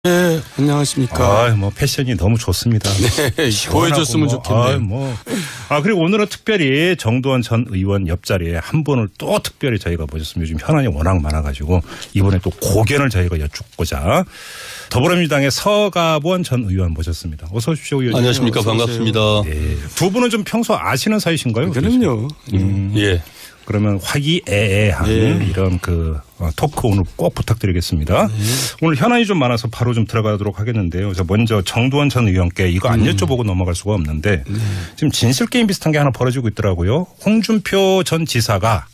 네, 안녕하십니까. 뭐 패션이 너무 좋습니다. 네, 보여줬으면 좋겠네요. 그리고 오늘은 특별히 정두원 전 의원 옆자리에 한 분을 또 특별히 저희가 모셨습니다. 요즘 현안이 워낙 많아가지고 이번에 또 고견을 저희가 여쭙고자 더불어민주당의 서가본 전 의원 모셨습니다. 어서 오십시오, 의원님. 안녕하십니까. 반갑습니다. 네. 두 분은 좀 평소 아시는 사이신가요? 그럼요. 예. 그러면 화기애애한 이런 토크 오늘 꼭 부탁드리겠습니다. 오늘 현안이 좀 많아서 바로 좀 들어가도록 하겠는데요. 그래서 먼저 정두원 전 의원께 이거 안 여쭤보고 넘어갈 수가 없는데 지금 진실게임 비슷한 게 하나 벌어지고 있더라고요. 홍준표 전 지사가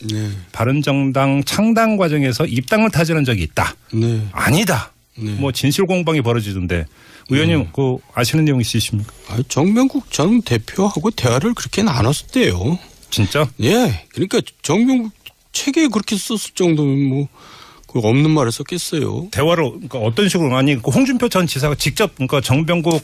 바른정당 창당 과정에서 입당을 타진한 적이 있다. 아니다. 뭐 진실 공방이 벌어지던데 의원님 아시는 내용 있으십니까? 정명국 전 대표하고 대화를 그렇게 나눴었대요. 진짜? 예. 그러니까 정명국 책에 그렇게 썼을 정도면 뭐 없는 말을 썼겠어요. 대화를 그러니까 어떤 식으로 홍준표 전 지사가 직접 정병국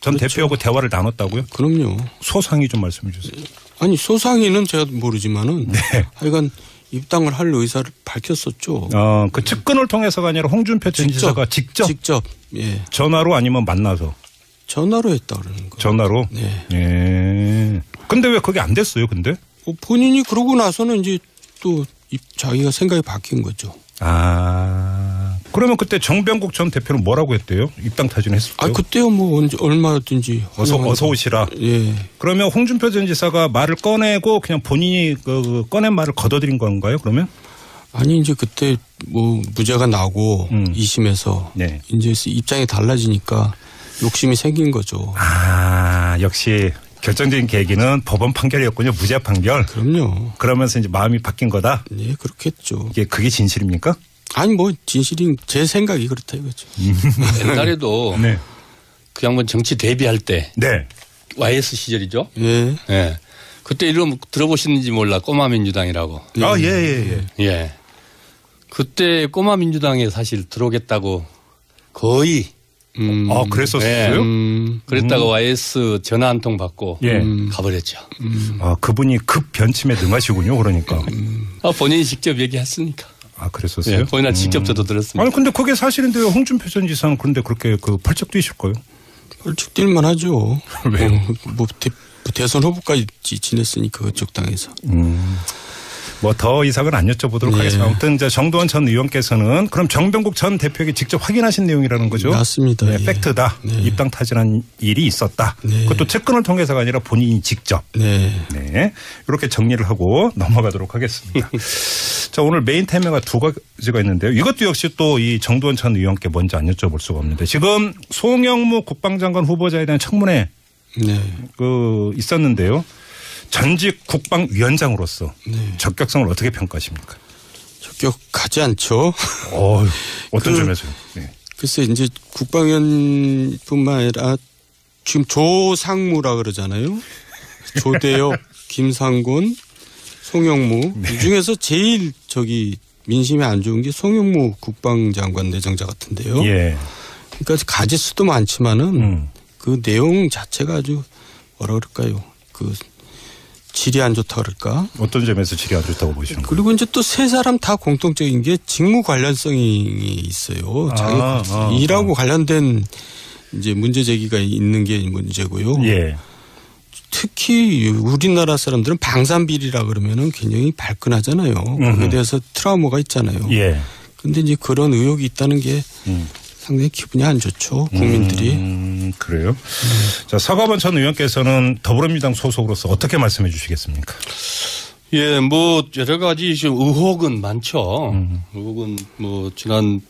전 대표하고 대화를 나눴다고요? 그럼요. 소상히 좀 말씀해 주세요. 아니 소상히는 제가 모르지만은 하여간 입당을 할 의사를 밝혔었죠. 그 측근을 통해서가 아니라 홍준표 전 지사가 직접 예. 전화로 아니면 만나서 전화로 했다 그러는 거예요. 전화로? 네. 예. 근데 왜 그게 안 됐어요, 근데? 본인이 그러고 나서는 이제 또 자기가 생각이 바뀐 거죠. 그러면 그때 정병국 전 대표는 뭐라고 했대요? 입당 타진했을까요? 그때요 뭐 언제 얼마든지 어서 오시라. 예. 그러면 홍준표 전 지사가 말을 꺼내고 그냥 본인이 꺼낸 말을 걷어들인 건가요? 그러면? 아니 이제 그때 뭐 무죄가 나고 2심에서 이제 입장이 달라지니까 욕심이 생긴 거죠. 역시 결정적인 계기는 법원 판결이었군요. 무죄 판결. 그럼요. 그러면서 이제 마음이 바뀐 거다. 네, 그렇겠죠. 그게 진실입니까? 아니 뭐 진실인 제 생각이 그렇다 이거죠. 옛날에도 그 양반 정치 데뷔할 때 YS 시절이죠. 예. 예. 그때 이름 들어보시는지 몰라. 꼬마 민주당이라고. 예. 그때 꼬마 민주당에 사실 들어오겠다고 거의 그랬었어요? 그랬다가 YS 전화 한 통 받고 가버렸죠. 그분이 급 변침에 능하시군요. 그러니까. 본인이 직접 얘기했으니까. 그랬었어요? 예, 본인한테 직접 저도 들었습니다. 아니 근데 그게 사실인데 홍준표 전 지사는 그런데 그렇게 펄쩍 뛰실 거예요? 펄쩍 뛸만 하죠. 왜요? 대선 후보까지 지냈으니까 그쪽 당에서. 뭐 더 이상은 안 여쭤보도록 하겠습니다. 아무튼 정두원 전 의원께서는 그럼 정병국 전 대표에게 직접 확인하신 내용이라는 거죠? 맞습니다. 팩트다. 입당 타진한 일이 있었다. 그것도 측근을 통해서가 아니라 본인이 직접. 이렇게 정리를 하고 넘어가도록 하겠습니다. 자, 오늘 메인 테마가 두 가지가 있는데요. 이것도 역시 또 이 정두원 전 의원께 먼저 안 여쭤볼 수가 없는데 지금 송영무 국방장관 후보자에 대한 청문회 있었는데요. 전직 국방위원장으로서 적격성을 어떻게 평가하십니까? 적격하지 않죠. 어떤 점에서요? 글쎄 이제 국방위원뿐만 아니라 지금 조상무라 그러잖아요. 조대엽, 김상곤, 송영무 이 중에서 제일 민심이 안 좋은 게 송영무 국방장관 내정자 같은데요. 그러니까 가지수도 많지만은 그 내용 자체가 아주 뭐라 그럴까요? 질이 안 좋다 그럴까? 어떤 점에서 질이 안 좋다고 보시는 거예요? 그리고 이제 또 세 사람 다 공통적인 게 직무 관련성이 있어요. 자기 일하고 관련된 이제 문제 제기가 있는 게 문제고요. 특히 우리나라 사람들은 방산비리라 그러면은 굉장히 발끈하잖아요. 거기에 대해서 트라우마가 있잖아요. 근데 이제 그런 의혹이 있다는 게 상당히 기분이 안 좋죠. 국민들이. 그래요? 자, 서가본 전 의원께서는 더불어민주당 소속으로서 어떻게 말씀해 주시겠습니까? 예, 뭐 여러 가지 지금 의혹은 많죠. 의혹은 뭐 지난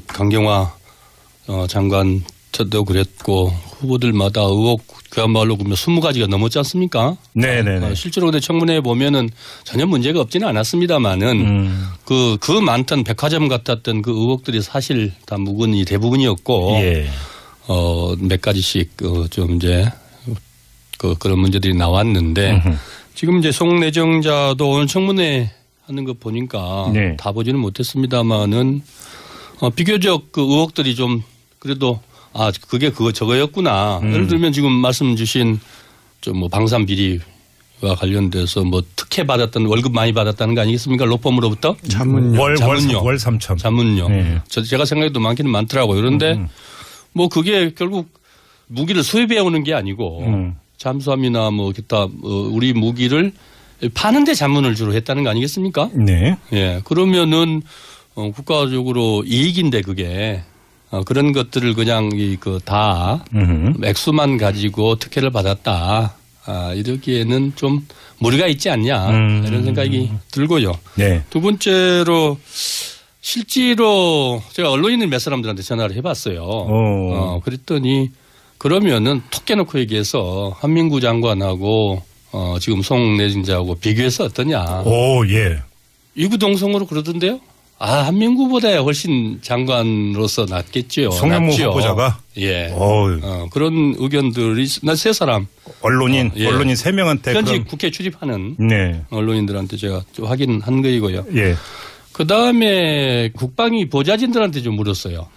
강경화 장관 때도 그랬고 후보들마다 의혹 그야말로 보면 20가지가 넘었지 않습니까? 실제로 근데 청문회에 보면은 전혀 문제가 없지는 않았습니다만은 그 많던 백화점 같았던 그 의혹들이 사실 다 무근이 대부분이었고 몇 가지씩 좀 이제 그런 문제들이 나왔는데 지금 이제 송 내정자도 오늘 청문회 하는 거 보니까 다 보지는 못했습니다만은 비교적 그 의혹들이 좀 그래도 그게 저거였구나. 예를 들면 지금 말씀 주신 뭐 방산 비리와 관련돼서 뭐 특혜 받았던 월급 많이 받았다는 거 아니겠습니까? 로펌으로부터? 자문료. 월 3천. 자문료. 제가 생각해도 많기는 많더라고요. 그런데 뭐 그게 결국 무기를 수입해 오는 게 아니고 잠수함이나 뭐 기타 우리 무기를 파는데 자문을 주로 했다는 거 아니겠습니까? 네. 예. 그러면은 국가적으로 이익인데 그게 그런 것들을 그냥 다 액수만 가지고 특혜를 받았다. 이러기에는 좀 무리가 있지 않냐 이런 생각이 들고요. 네. 두 번째로 실제로 제가 언론인 몇 사람들한테 전화를 해봤어요. 그랬더니 그러면은 톡 깨놓고 얘기해서 한민구 장관하고 지금 송 내정자하고 비교해서 어떠냐. 오, 예. 이구동성으로 그러던데요. 한민구보다 훨씬 장관으로서 낫겠죠. 송영무 후보자가? 예. 그런 의견들이, 세 사람. 언론인 3명한테. 현직 국회 출입하는. 네. 언론인들한테 제가 좀 확인한 거이고요. 예. 그 다음에 국방위 보좌진들한테 좀 물었어요.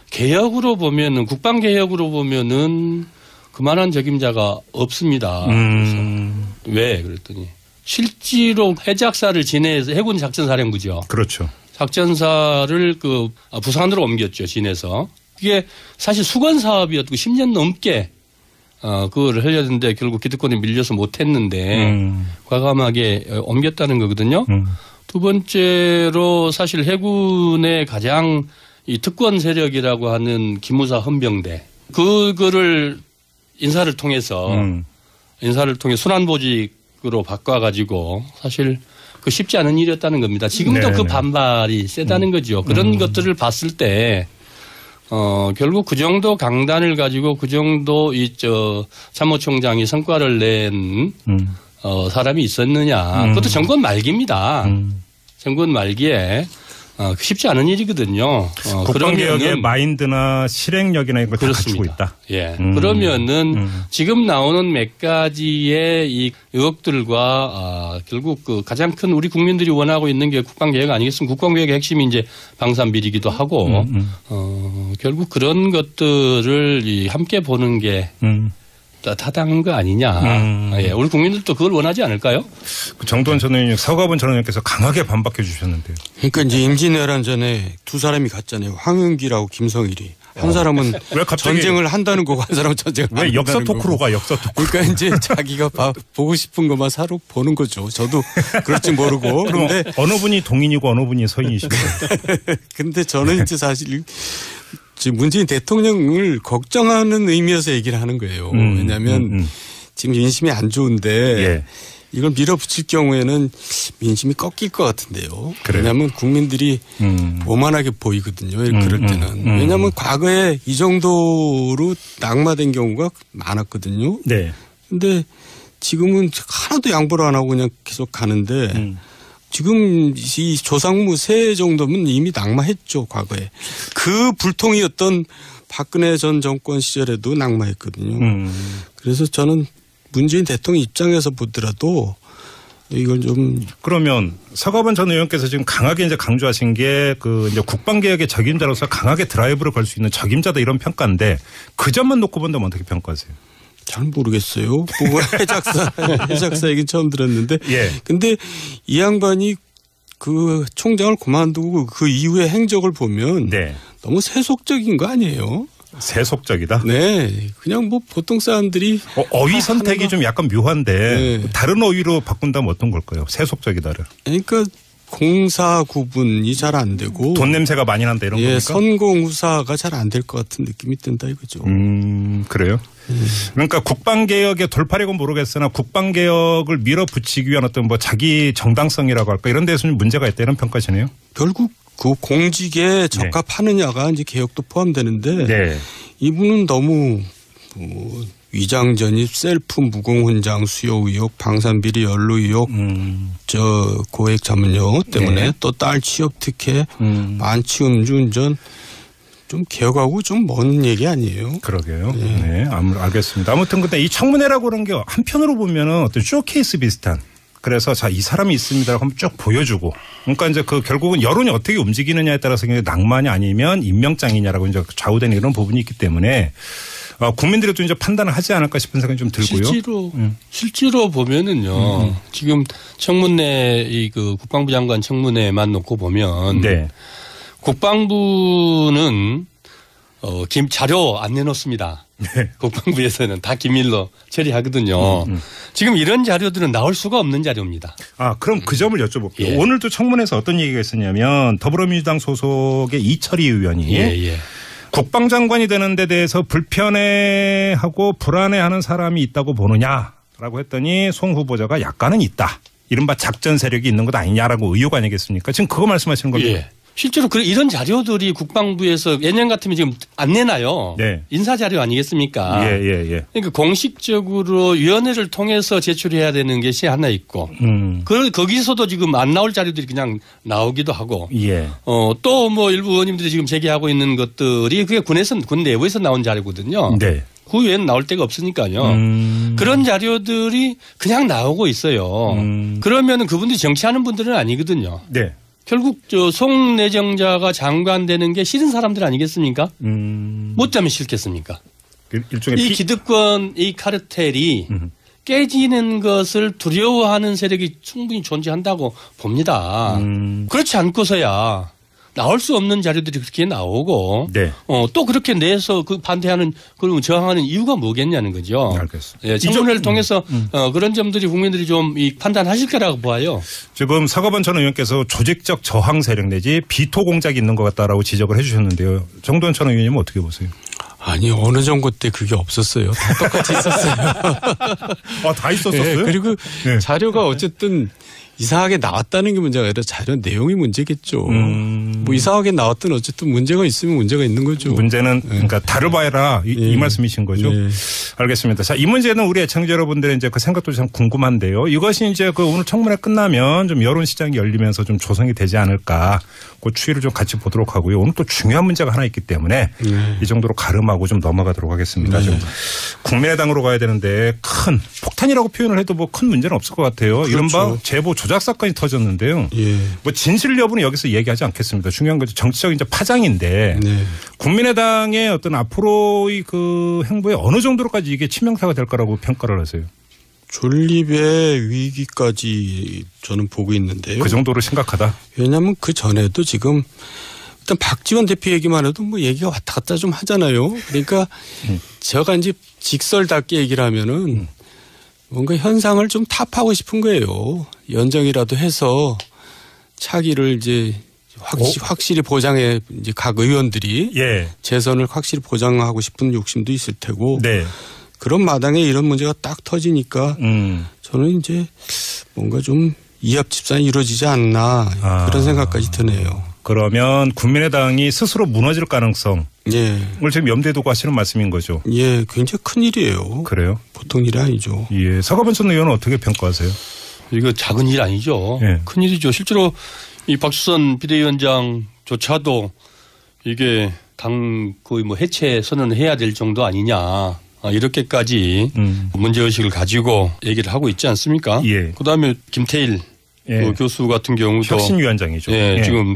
개혁으로 보면은, 국방개혁으로 보면은 그만한 적임자가 없습니다. 그래서 왜? 그랬더니 실제로 해작사를 진해해서 해군 작전사령부죠. 그렇죠. 작전사를 부산으로 옮겼죠. 진해서. 그게 사실 수건 사업이었고 10년 넘게 그거를 하려는데 결국 기득권에 밀려서 못했는데 과감하게 옮겼다는 거거든요. 두 번째로 사실 해군의 가장 이 특권 세력이라고 하는 기무사 헌병대 그거를 인사를 통해서 순환보직으로 바꿔가지고 사실 쉽지 않은 일이었다는 겁니다. 지금도 네네. 그 반발이 세다는 거죠. 그런 것들을 봤을 때 결국 그 정도 강단을 가지고 그 정도 참모총장이 성과를 낸 사람이 있었느냐. 그것도 정권 말기입니다. 정권 말기에 쉽지 않은 일이거든요. 국방개혁의 마인드나 실행력이나 이런 걸 다 갖추고 있다. 예. 그러면은 지금 나오는 몇 가지의 이 의혹들과 결국 가장 큰 우리 국민들이 원하고 있는 게 국방개혁 아니겠습니까? 국방개혁의 핵심이 이제 방산비리기도 하고 결국 그런 것들을 함께 보는 게 타당한 거 아니냐. 예, 우리 국민들도 그걸 원하지 않을까요? 정두원 전 의원님, 서가본 전 의원께서 강하게 반박해 주셨는데요. 그러니까 이제 임진왜란 전에 두 사람이 갔잖아요. 황윤기라고 김성일이. 한 사람은 왜 전쟁을 한다는 거고 한 사람은 전쟁을 안 한다는 거고. 왜 역사 토크로 가, 역사 토크로. 그러니까 이제 자기가 보고 싶은 것만 사러 보는 거죠. 저도 그럴지 모르고. 그런데 어느 분이 동인이고 어느 분이 서인이십니까? 근데 저는 이제 사실 지금 문재인 대통령을 걱정하는 의미에서 얘기를 하는 거예요. 왜냐하면 지금 민심이 안 좋은데 예. 이걸 밀어붙일 경우에는 민심이 꺾일 것 같은데요. 그래요? 왜냐하면 국민들이 오만하게 보이거든요. 그럴 때는. 왜냐하면 과거에 이 정도로 낙마된 경우가 많았거든요. 네. 근데 지금은 하나도 양보를 안 하고 그냥 계속 가는데 지금 이 조상무 세 정도면 이미 낙마했죠, 과거에. 그 불통이었던 박근혜 전 정권 시절에도 낙마했거든요. 그래서 저는 문재인 대통령 입장에서 보더라도 이걸 좀. 그러면 서가본 전 의원께서 지금 강하게 이제 강조하신 게 이제 국방개혁의 적임자로서 강하게 드라이브를 걸 수 있는 적임자다 이런 평가인데 그 점만 놓고 본다면 어떻게 평가하세요? 잘 모르겠어요. 해작사 얘기는 처음 들었는데. 예. 근데 이 양반이 그 총장을 그만두고 그 이후의 행적을 보면 네. 너무 세속적인 거 아니에요? 세속적이다? 네. 그냥 뭐 보통 사람들이. 어휘 선택이 좀 약간 묘한데 네. 다른 어휘로 바꾼다면 어떤 걸까요? 세속적이다를. 그러니까 공사 구분이 잘 안 되고 돈 냄새가 많이 난다 이런 겁니까? 선공후사가 잘 안 될 것 같은 느낌이 든다 이거죠. 그래요? 그러니까 국방개혁의 돌파력은 모르겠으나 국방개혁을 밀어붙이기 위한 어떤 뭐 자기 정당성이라고 할까 이런 데서는 문제가 있다 이런 평가시네요. 결국 그 공직에 적합하느냐가 이제 개혁도 포함되는데 네. 이분은 너무 위장전입, 셀프 무공훈장 수요 의혹, 방산비리 연루 의혹, 고액 자문료 때문에 네. 또 딸 취업 특혜, 만취 음주운전 좀 개혁하고 좀 먼 얘기 아니에요? 그러게요. 네, 알겠습니다. 아무튼 근데 이 청문회라고 그런 게 한편으로 보면은 어떤 쇼케이스 비슷한. 그래서 자, 이 사람이 있습니다. 한번 쭉 보여주고. 그러니까 이제 결국은 여론이 어떻게 움직이느냐에 따라서 낭만이 아니면 임명장이냐라고 이제 좌우되는 이런 부분이 있기 때문에 국민들이 또 이제 판단을 하지 않을까 싶은 생각이 좀 들고요. 실제로 보면은요. 지금 청문회 국방부 장관 청문회만 놓고 보면 네. 국방부는 자료 안 내놓습니다. 네. 국방부에서는 다 기밀로 처리하거든요. 지금 이런 자료들은 나올 수가 없는 자료입니다. 그럼 그 점을 여쭤볼게요. 예. 오늘도 청문회에서 어떤 얘기가 있었냐면 더불어민주당 소속의 이철희 의원이 국방장관이 되는 데 대해서 불편해하고 불안해하는 사람이 있다고 보느냐라고 했더니 송 후보자가 약간은 있다. 이른바 작전 세력이 있는 것 아니냐라고 의혹 아니겠습니까? 지금 그거 말씀하시는 겁니까? 예. 실제로 이런 자료들이 국방부에서 예년 같으면 지금 안 내나요? 네. 인사자료 아니겠습니까? 예. 그러니까 공식적으로 위원회를 통해서 제출해야 되는 것이 하나 있고 거기서도 지금 안 나올 자료들이 그냥 나오기도 하고 또 뭐 일부 의원님들이 지금 제기하고 있는 것들이 그게 군 내부에서 나온 자료거든요. 네. 그 외에는 나올 데가 없으니까요. 그런 자료들이 그냥 나오고 있어요. 그러면은 그분들이 정치하는 분들은 아니거든요. 네. 결국 송 내정자가 장관 되는 게 싫은 사람들 아니겠습니까? 못 자면 싫겠습니까? 일종의 이 기득권, 이 카르텔이 깨지는 것을 두려워하는 세력이 충분히 존재한다고 봅니다. 그렇지 않고서야 나올 수 없는 자료들이 그렇게 나오고 또 그렇게 내서 반대하는 그런 저항하는 이유가 뭐겠냐는 거죠. 알겠습니다. 청문회를 통해서 그런 점들이 국민들이 좀 판단하실 거라고 봐요. 지금 서가번 전 의원께서 조직적 저항 세력 내지 비토 공작이 있는 것 같다라고 지적을 해 주셨는데요. 정도원 전 의원님은 어떻게 보세요? 아니 어느 정부 때 그게 없었어요. 다 똑같이 있었어요. 다 있었어요? 그리고 자료가 어쨌든 이상하게 나왔다는 게 문제가 아니라 자료 내용이 문제겠죠. 뭐 이상하게 나왔든 어쨌든 문제가 있으면 문제가 있는 거죠. 문제는 그러니까 다뤄봐라 이 말씀이신 거죠. 알겠습니다. 자, 이 문제는 우리 애청자 여러분들의 이제 그 생각도 참 궁금한데요. 이것이 이제 그 오늘 청문회 끝나면 좀 여론 시장이 열리면서 좀 조성이 되지 않을까. 그 추이를 좀 같이 보도록 하고요. 오늘 또 중요한 문제가 하나 있기 때문에 이 정도로 가름하고 좀 넘어가도록 하겠습니다. 좀 국민의당으로 가야 되는데 큰 폭탄이라고 표현을 해도 뭐 큰 문제는 없을 것 같아요. 그렇죠. 이른바 제보 조작 사건이 터졌는데요. 뭐 진실 여부는 여기서 얘기하지 않겠습니다. 중요한 건 정치적 이제 파장인데 국민의당의 어떤 앞으로의 그 행보에 어느 정도로까지 이게 치명타가 될 거라고 평가를 하세요? 존립의 위기까지 저는 보고 있는데요. 그 정도로 심각하다? 왜냐하면 그 전에도 지금 일단 박지원 대표 얘기만 해도 뭐 얘기가 왔다 갔다 좀 하잖아요. 그러니까 제가 이제 직설답게 얘기를 하면은 뭔가 현상을 좀 탑하고 싶은 거예요. 연정이라도 해서 차기를 이제 확실히 보장해 이제 각 의원들이 재선을 확실히 보장하고 싶은 욕심도 있을 테고 그런 마당에 이런 문제가 딱 터지니까 저는 이제 뭔가 좀 이합집산이 이루어지지 않나 그런 생각까지 드네요. 그러면 국민의당이 스스로 무너질 가능성 을 지금 염두에 두고 하시는 말씀인 거죠? 예, 굉장히 큰 일이에요. 그래요? 보통 일이 아니죠. 예, 서가번 전 의원은 어떻게 평가하세요? 이거 작은 일 아니죠. 큰 일이죠. 실제로 이 박수선 비대위원장조차도 이게 당 거의 뭐 해체 선언을 해야 될 정도 아니냐. 이렇게까지 문제의식을 가지고 얘기를 하고 있지 않습니까? 그다음에 김태일 그 교수 같은 경우도 혁신위원장이죠. 지금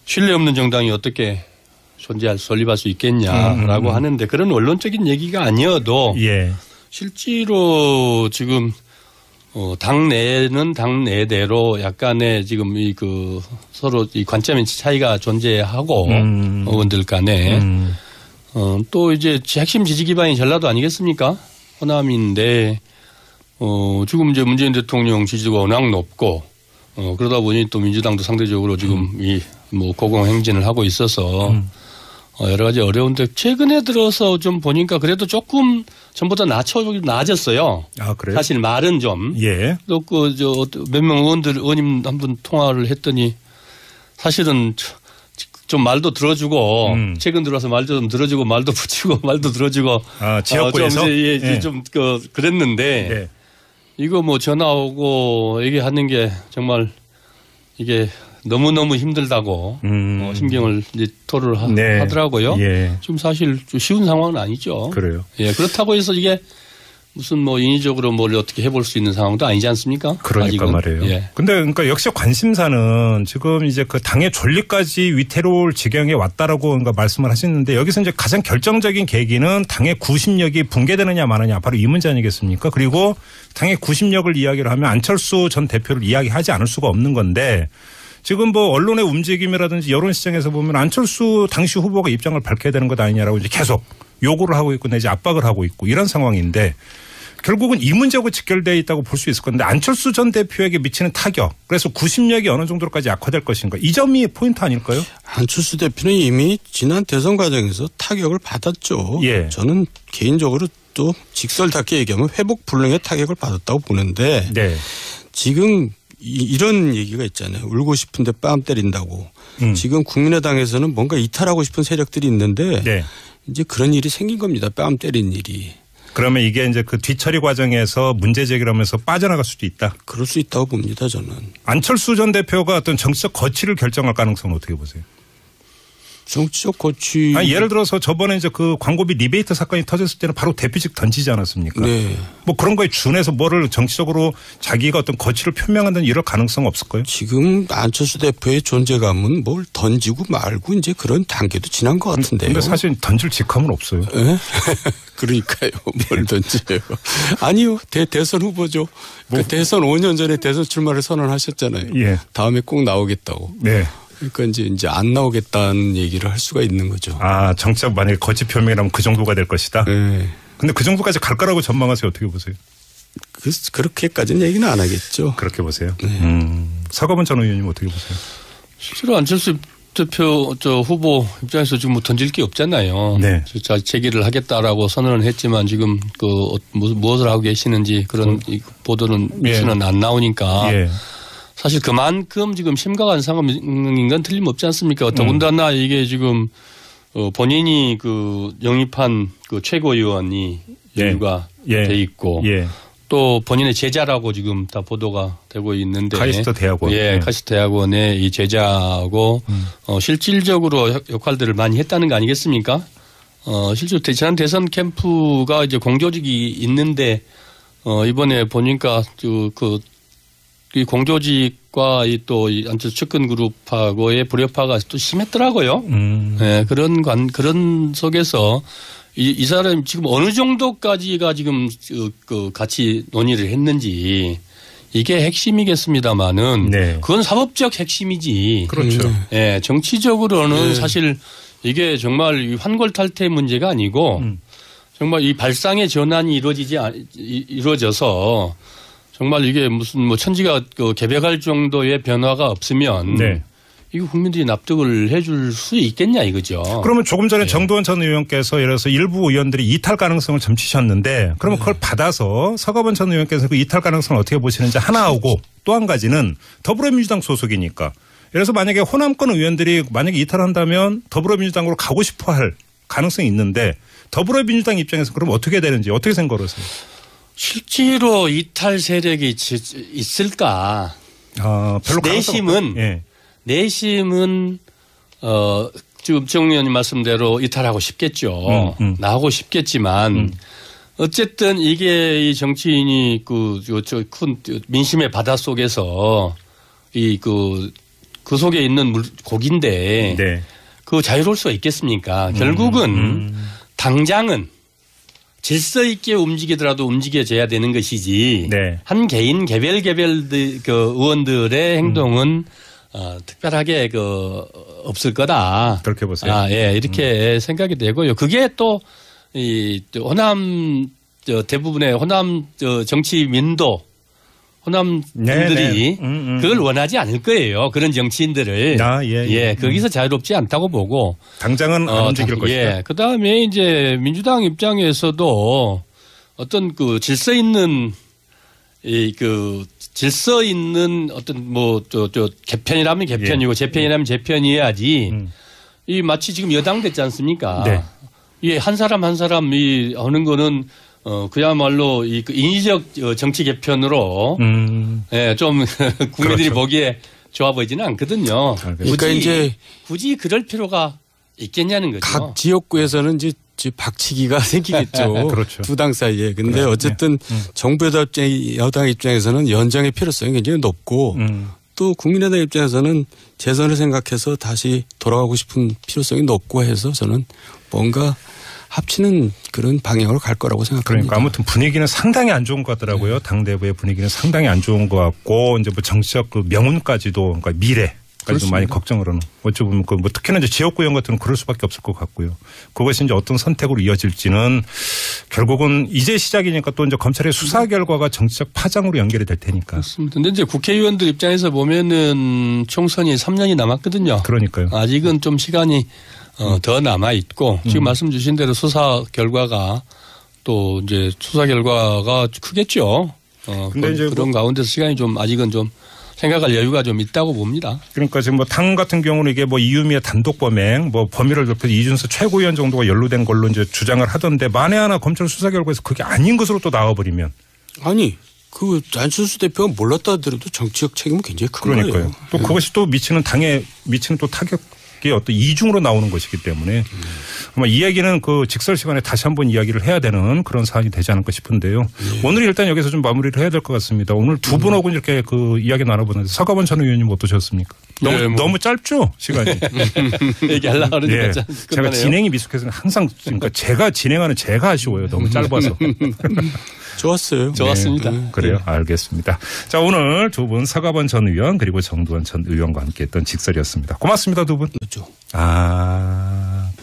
신뢰 없는 정당이 어떻게 설립할 수 있겠냐라고 하는데 그런 원론적인 얘기가 아니어도 실제로 지금 당내는 당내대로 약간의 지금 서로 이 관점의 차이가 존재하고 의원들 간에 또 이제 핵심 지지 기반이 전라도 아니겠습니까? 호남인데 지금 이제 문재인 대통령 지지도가 워낙 높고 그러다 보니 또 민주당도 상대적으로 지금 뭐 고공행진을 하고 있어서 여러 가지 어려운데 최근에 들어서 좀 보니까 그래도 조금 전보다 나아졌어요. 그래요? 사실 말은 좀. 또 몇 명 의원님 한 분 통화를 했더니 사실은 좀 말도 들어주고 최근 들어서 말도 좀 들어주고 말도 붙이고 말도 들어주고 지역구에서 좀 그랬는데 이거 뭐 전화 오고 얘기하는 게 정말 이게 너무너무 힘들다고 심경을 이제 토로를 하더라고요. 지금 사실 좀 쉬운 상황은 아니죠. 그래요. 그렇다고 해서 이게 무슨 뭐 인위적으로 뭘 어떻게 해볼 수 있는 상황도 아니지 않습니까? 그러니까 아직은. 말이에요. 근데 그러니까 역시 관심사는 지금 이제 그 당의 존립까지 위태로울 지경에 왔다라고 그러니까 말씀을 하시는데 여기서 이제 가장 결정적인 계기는 당의 구심력이 붕괴되느냐 마느냐 바로 이 문제 아니겠습니까? 그리고 당의 구심력을 이야기를 하면 안철수 전 대표를 이야기하지 않을 수가 없는 건데 지금 뭐 언론의 움직임이라든지 여론 시장에서 보면 안철수 당시 후보가 입장을 밝혀야 되는 것 아니냐라고 이제 계속 요구를 하고 있고 내지 압박을 하고 있고 이런 상황인데 결국은 이 문제하고 직결되어 있다고 볼 수 있을 건데 안철수 전 대표에게 미치는 타격 그래서 구심력이 어느 정도로까지 악화될 것인가 이 점이 포인트 아닐까요? 안철수 대표는 이미 지난 대선 과정에서 타격을 받았죠. 예. 저는 개인적으로 또 직설답게 얘기하면 회복 불능의 타격을 받았다고 보는데 네. 지금 이런 얘기가 있잖아요. 울고 싶은데 뺨 때린다고. 지금 국민의당에서는 뭔가 이탈하고 싶은 세력들이 있는데 네. 이제 그런 일이 생긴 겁니다. 뺨 때린 일이. 그러면 이게 이제 그 뒤처리 과정에서 문제 제기를 하면서 빠져나갈 수도 있다. 그럴 수 있다고 봅니다. 저는. 안철수 전 대표가 어떤 정치적 거취를 결정할 가능성은 어떻게 보세요? 정치적 거취. 아니, 예를 들어서 저번에 이제 그 광고비 리베이트 사건이 터졌을 때는 바로 대표직 던지지 않았습니까? 네. 뭐 그런 거에 준해서 뭐를 정치적으로 자기가 어떤 거취를 표명한다는 이럴 가능성 없을까요? 지금 안철수 대표의 존재감은 뭘 던지고 말고 이제 그런 단계도 지난 것 같은데요. 근데 사실 던질 직함은 없어요. 네? 그러니까요. 뭘 던져요. 아니요. 대선 후보죠. 그 대선 5년 전에 대선 출마를 선언하셨잖아요. 예. 다음에 꼭 나오겠다고. 네. 그러니까 이제 안 나오겠다는 얘기를 할 수가 있는 거죠. 아, 정치적 만약에 거취 표명이라면 그 정도가 될 것이다? 네. 근데 그 정도까지 갈 거라고 전망하세요? 어떻게 보세요? 그렇게까지는 얘기는 안 하겠죠. 그렇게 보세요? 네. 서가번 전 의원님 어떻게 보세요? 실제로 안철수 대표 후보 입장에서 지금 뭐 던질 게 없잖아요. 네. 재기를 하겠다라고 선언을 했지만 지금 무엇을 하고 계시는지 그런 보도는 뉴스는 안 나오니까 예. 사실 그만큼 지금 심각한 상황인 건 틀림없지 않습니까? 더군다나 이게 지금 본인이 그 영입한 그 최고위원이 연루가 돼 있고 또 본인의 제자라고 지금 다 보도가 되고 있는데 카이스트 대학원. 예, 카이스트 대학원의 이 제자하고 실질적으로 역할들을 많이 했다는 거 아니겠습니까? 실제로 지난 대선 캠프가 이제 공조직이 있는데 이번에 보니까 이 공조직과 또 안철수 측근 그룹하고의 불협화가 또 심했더라고요. 네, 그런 속에서 이 사람 지금 어느 정도까지가 지금 같이 논의를 했는지 이게 핵심이겠습니다만은 네. 그건 사법적 핵심이지. 그렇죠. 네, 정치적으로는 사실 이게 정말 환골탈태 문제가 아니고 정말 이 발상의 전환이 이루어져서 정말 이게 무슨 뭐 천지가 개벽할 정도의 변화가 없으면 이거 국민들이 납득을 해줄 수 있겠냐 이거죠. 그러면 조금 전에 정두원 전 의원께서 예를 들어서 일부 의원들이 이탈 가능성을 점치셨는데 그러면 그걸 받아서 서가번 전 의원께서 그 이탈 가능성을 어떻게 보시는지 하나하고 또 한 가지는 더불어민주당 소속이니까 예를 들어서 만약에 호남권 의원들이 만약에 이탈한다면 더불어민주당으로 가고 싶어 할 가능성이 있는데 더불어민주당 입장에서 그럼 어떻게 되는지 어떻게 생각을 하세요? 실제로 이탈 세력이 있을까? 별로 내심은 지금 정 의원님 말씀대로 이탈하고 싶겠죠. 나오고 싶겠지만 어쨌든 이게 이 정치인이 큰 민심의 바다 속에서 그 속에 있는 고기인데 그 자유로울 수가 있겠습니까? 결국은 당장은 질서 있게 움직이더라도 움직여져야 되는 것이지 한 개인 개별 그 의원들의 행동은 특별하게 없을 거다. 그렇게 보세요. 이렇게 생각이 되고요. 그게 또 이 호남 대부분의 호남 정치민도 호남분들이 그걸 원하지 않을 거예요. 그런 정치인들을. 거기서 자유롭지 않다고 보고. 당장은 안 움직일 것이다. 그다음에 이제 민주당 입장에서도 어떤 질서 있는 질서 있는 어떤 개편이라면 개편이고 재편이라면 재편이어야지. 이 마치 지금 여당 됐지 않습니까? 한 사람 한 사람이 하는 거는 그야말로 인위적 정치 개편으로 좀 국민들이 보기에 좋아 보이지는 않거든요. 그러니까 굳이 그럴 필요가 있겠냐는 거죠. 각 지역구에서는 이제 박치기가 생기겠죠. 두 당 사이에. 근데 어쨌든 정부 여당 입장에서는 연장의 필요성이 굉장히 높고 또 국민의당 입장에서는 재선을 생각해서 다시 돌아가고 싶은 필요성이 높고 해서 저는 뭔가 합치는 그런 방향으로 갈 거라고 생각합니다. 그러니까 아무튼 분위기는 상당히 안 좋은 것 같더라고요. 당 내부의 분위기는 상당히 안 좋은 것 같고 이제 뭐 정치적 그 명운까지도 그러니까 미래 좀 많이 걱정을 하는. 어찌 보면 뭐 특히나 이제 지역구 의원 같은 건 그럴 수밖에 없을 것 같고요. 그것이 이제 어떤 선택으로 이어질지는 결국은 이제 시작이니까 또 이제 검찰의 수사 결과가 정치적 파장으로 연결이 될 테니까. 그렇습니다. 근데 이제 국회의원들 입장에서 보면은 총선이 3년이 남았거든요. 그러니까요. 아직은 좀 시간이 더 남아 있고 지금 말씀 주신 대로 수사 결과가 또 이제 수사 결과가 크겠죠. 근데 이제 그런 가운데서 시간이 좀 아직은 좀 생각할 여유가 좀 있다고 봅니다. 그러니까 지금 뭐 당 같은 경우는 이게 뭐 이유미의 단독 범행, 뭐 범위를 좁혀서 이준석 최고위원 정도가 연루된 걸로 이제 주장을 하던데 만에 하나 검찰 수사 결과에서 그게 아닌 것으로 또 나와버리면. 아니, 그 안철수 대표가 몰랐다 하더라도 정치적 책임은 굉장히 큰 거예요. 그러니까요. 또 그것이 또 당에 미치는 또 타격이 어떤 이중으로 나오는 것이기 때문에 아마 이 얘기는 그 직설 시간에 다시 한번 이야기를 해야 되는 그런 사안이 되지 않을까 싶은데요. 오늘 일단 여기서 좀 마무리를 해야 될 것 같습니다. 오늘 두 분하고 이렇게 그 이야기 나눠보는데 서가번 전 의원님 어떠셨습니까? 너무 짧죠 시간이. 얘기하려고 하는데 제가 진행이 미숙해서 항상 그러니까 제가 진행하는 제가 아쉬워요. 너무 짧아서. 좋았어요. 좋았습니다. 네. 그래요. 알겠습니다. 자, 오늘 두 분 서가번 전 의원 그리고 정두환 전 의원과 함께했던 직설이었습니다. 고맙습니다, 두 분. 그렇죠.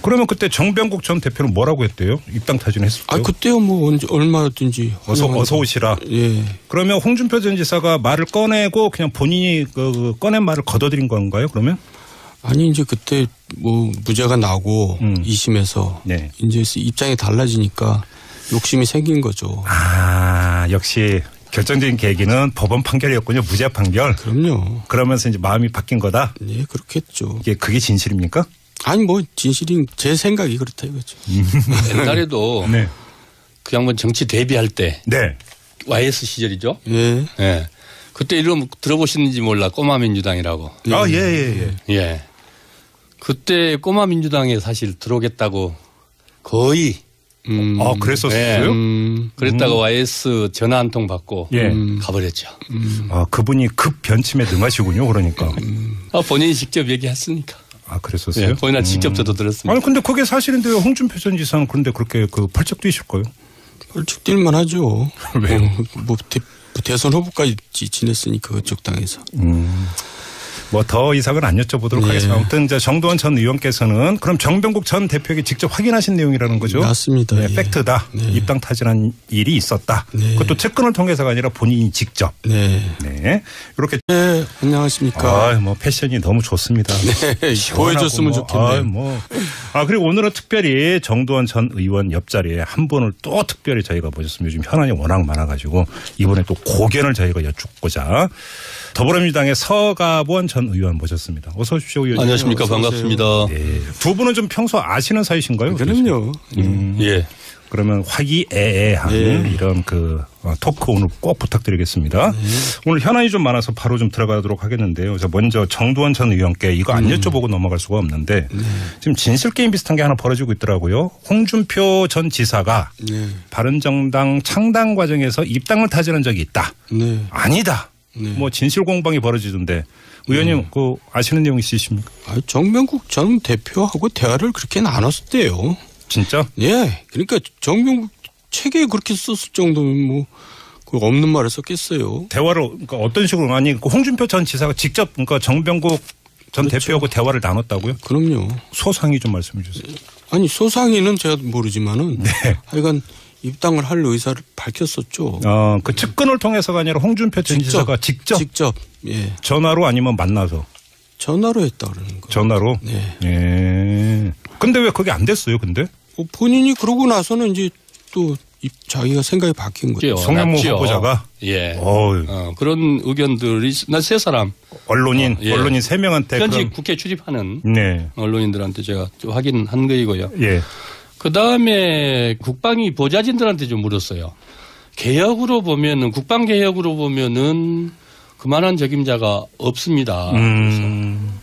그러면 그때 정병국 전 대표는 뭐라고 했대요? 입당 타진했을까요? 그때요 뭐 얼마든지 어서 오시라. 예. 그러면 홍준표 전 지사가 말을 꺼내고 그냥 본인이 꺼낸 말을 걷어들인 건가요? 그러면? 아니 이제 그때 뭐 무죄가 나고 2심에서 네. 이제 입장이 달라지니까 욕심이 생긴 거죠. 역시 결정적인 계기는 법원 판결이었군요. 무죄 판결. 그럼요. 그러면서 이제 마음이 바뀐 거다. 네, 그렇겠죠. 그게 진실입니까? 아니 뭐 진실인 제 생각이 그렇다 이거죠. 옛날에도 네. 그 양반 정치 데뷔할 때 네. YS 시절이죠. 예. 네. 그때 이름 들어보시는지 몰라. 꼬마민주당이라고. 예. 그때 꼬마민주당에 사실 들어오겠다고 거의 그랬었어요? 그랬다가 YS 전화 한 통 받고 가버렸죠. 그분이 급 변침에 능하시군요. 그러니까. 본인이 직접 얘기했으니까. 그랬었어요? 네, 본인은 직접 저도 들었습니다. 아니 근데 그게 사실인데 홍준표 전 지사는 그런데 그렇게 펄쩍 뛰실 거예요? 펄쩍 뛸만 하죠. 왜요? 뭐 대선 후보까지 지냈으니까 그쪽 당에서. 뭐 더 이상은 안 여쭤보도록 하겠습니다. 아무튼 이제 정두환 전 의원께서는 그럼 정병국 전 대표에게 직접 확인하신 내용이라는 거죠? 맞습니다. 네, 팩트다. 입당 타진한 일이 있었다. 그것도 측근을 통해서가 아니라 본인이 직접. 네. 이렇게. 네. 안녕하십니까. 뭐 패션이 너무 좋습니다. 네. 보여줬으면 좋겠네요. 그리고 오늘은 특별히 정두환 전 의원 옆자리에 한 분을 또 특별히 저희가 모셨습니다. 요즘 현안이 워낙 많아가지고 이번에 또 고견을 저희가 여쭙고자 더불어민주당의 서가번 전 의원 모셨습니다. 어서 오십시오. 의원님. 안녕하십니까. 반갑습니다. 네. 두 분은 좀 평소 아시는 사이신가요? 그럼요. 예. 그러면 화기애애한 이런 토크 오늘 꼭 부탁드리겠습니다. 오늘 현안이 좀 많아서 바로 좀 들어가도록 하겠는데요. 먼저 정두환 전 의원께 이거 안 여쭤보고 넘어갈 수가 없는데 지금 진실 게임 비슷한 게 하나 벌어지고 있더라고요. 홍준표 전 지사가 바른정당 창당 과정에서 입당을 타진한 적이 있다. 아니다. 뭐 진실 공방이 벌어지던데 의원님 아시는 내용 있으십니까? 정병국 전 대표하고 대화를 그렇게 나눴었대요. 진짜? 예. 그러니까 정병국 책에 그렇게 썼을 정도면 뭐 없는 말을 썼겠어요. 대화를 그러니까 어떤 식으로 홍준표 전 지사가 직접 정병국 전 대표하고 대화를 나눴다고요? 그럼요. 소상히 좀 말씀해 주세요. 아니 소상히는 제가 모르지만은 하여간 입당을 할 의사를 밝혔었죠. 그 측근을 통해서가 아니라 홍준표 전 지사가 직접 예. 전화로 아니면 만나서 전화로 했다 그러는 거. 전화로. 네. 예. 근데 왜 그게 안 됐어요? 근데 본인이 그러고 나서는 이제 또 자기가 생각이 바뀐 거죠. 송영무 후보자가 예. 그런 의견들이 나 세 사람 언론인 3명한테 현직 국회 출입하는 언론인들한테 제가 좀 확인한 거이고요. 예. 그 다음에 국방위 보좌진들한테 좀 물었어요. 개혁으로 보면은 국방 개혁으로 보면은 그만한 적임자가 없습니다. 그래서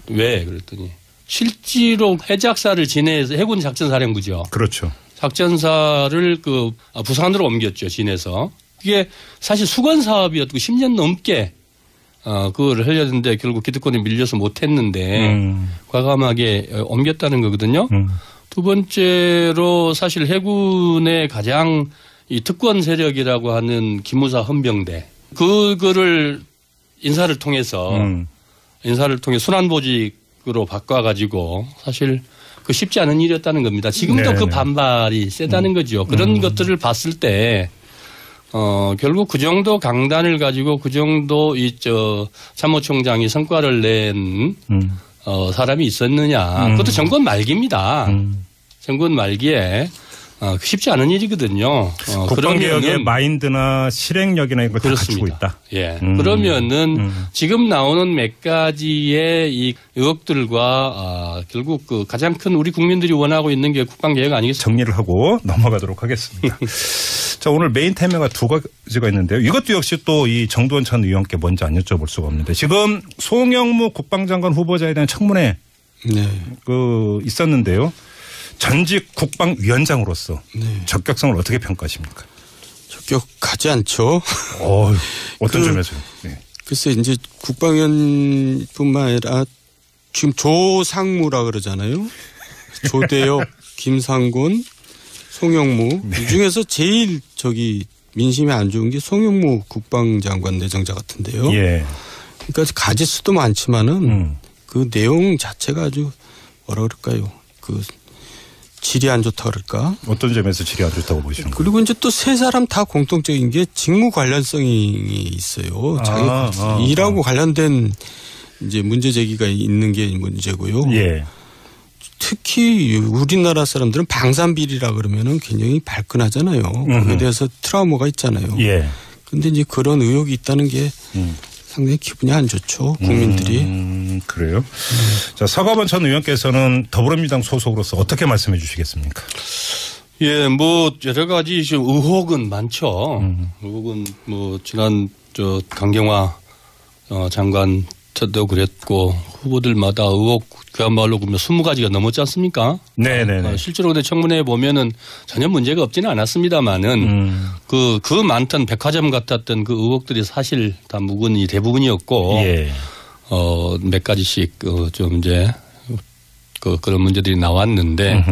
왜 그랬더니 실제로 해작사를 진해에서 해군 작전사령부죠. 그렇죠. 작전사를 부산으로 옮겼죠. 진해에서. 그게 사실 수건 사업이었고 10년 넘게 그걸 하려는데 결국 기득권이 밀려서 못했는데 과감하게 옮겼다는 거거든요. 두 번째로 사실 해군의 가장 이 특권 세력이라고 하는 기무사 헌병대 그거를 인사를 통해서 인사를 통해 순환보직으로 바꿔가지고 사실 그 쉽지 않은 일이었다는 겁니다. 지금도 그 반발이 세다는 거죠. 그런 것들을 봤을 때 결국 그 정도 강단을 가지고 그 정도 참모총장이 성과를 낸 사람이 있었느냐. 그것도 정권 말기입니다. 정권 말기에 쉽지 않은 일이거든요. 국방개혁의 마인드나 실행력이나 이런 걸 다 갖추고 있다. 예. 그러면은 지금 나오는 몇 가지의 이 의혹들과 결국 그 가장 큰 우리 국민들이 원하고 있는 게 국방개혁 아니겠습니까? 정리를 하고 넘어가도록 하겠습니다. 자, 오늘 메인 테마가 두 가지가 있는데요. 이것도 역시 또 이 정두원 전 의원께 먼저 안 여쭤볼 수가 없는데 지금 송영무 국방장관 후보자에 대한 청문회 있었는데요. 전직 국방위원장으로서 적격성을 어떻게 평가하십니까? 적격하지 않죠. 어떤 점에서요? 네. 글쎄 이제 국방위원뿐만 아니라 지금 조상무라 그러잖아요. 조대엽, 김상곤, 송영무 이 중에서 제일 민심이 안 좋은 게 송영무 국방장관 내정자 같은데요. 예. 그러니까 가지수도 많지만은 그 내용 자체가 아주 뭐라 그럴까요? 그 질이 안 좋다 그럴까? 어떤 점에서 질이 안 좋다고 보시는 거예요? 그리고 이제 또 세 사람 다 공통적인 게 직무 관련성이 있어요. 자기 일하고 관련된 이제 문제 제기가 있는 게 문제고요. 예. 특히 우리나라 사람들은 방산비리라 그러면은 굉장히 발끈하잖아요. 거기에 대해서 트라우마가 있잖아요. 예. 근데 이제 그런 의혹이 있다는 게 상당히 기분이 안 좋죠. 국민들이. 그래요? 자, 서가번 전 의원께서는 더불어민주당 소속으로서 어떻게 말씀해 주시겠습니까? 예, 여러 가지 의혹은 많죠. 의혹은 지난 강경화 장관 때도 그랬고 후보들마다 의혹 그야말로 20가지가 넘었지 않습니까? 네네네. 실제로 근데 청문회에 보면은 전혀 문제가 없지는 않았습니다만은 그 많던 백화점 같았던 그 의혹들이 사실 다 대부분이었고 예. 몇 가지씩 좀 이제 그런 문제들이 나왔는데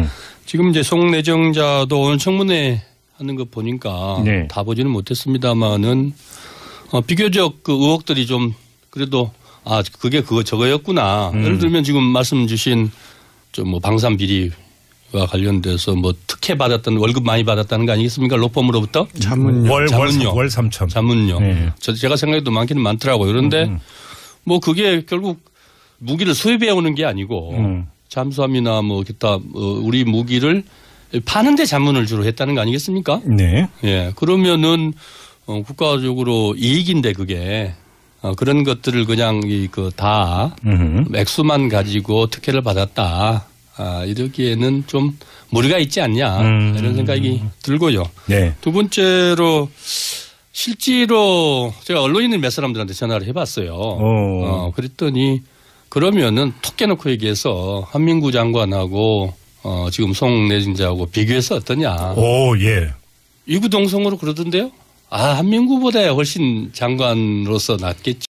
지금 이제 송 내정자도 오늘 청문회 하는 거 보니까 다 보지는 못했습니다만은 비교적 그 의혹들이 좀 그래도 그게 저거였구나. 예를 들면 지금 말씀 주신 방산 비리와 관련돼서 특혜 받았던 월급 많이 받았다는 거 아니겠습니까? 로펌으로부터? 자문료. 월 3천. 자문료. 네. 제가 생각해도 많기는 많더라고요. 그런데 그게 결국 무기를 수입해 오는 게 아니고 잠수함이나 기타 우리 무기를 파는데 자문을 주로 했다는 거 아니겠습니까? 네. 예. 그러면은 국가적으로 이익인데 그게 그런 것들을 그냥 다 액수만 가지고 특혜를 받았다. 이러기에는 좀 무리가 있지 않냐 이런 생각이 들고요. 네. 두 번째로 실제로 제가 언론인 몇 사람들한테 전화를 해봤어요. 그랬더니 그러면은 톡 깨놓고 얘기해서 한민구 장관하고 지금 송 내정자하고 비교해서 어떠냐. 예. 이구동성으로 그러던데요. 한민구보다 훨씬 장관으로서 낫겠죠.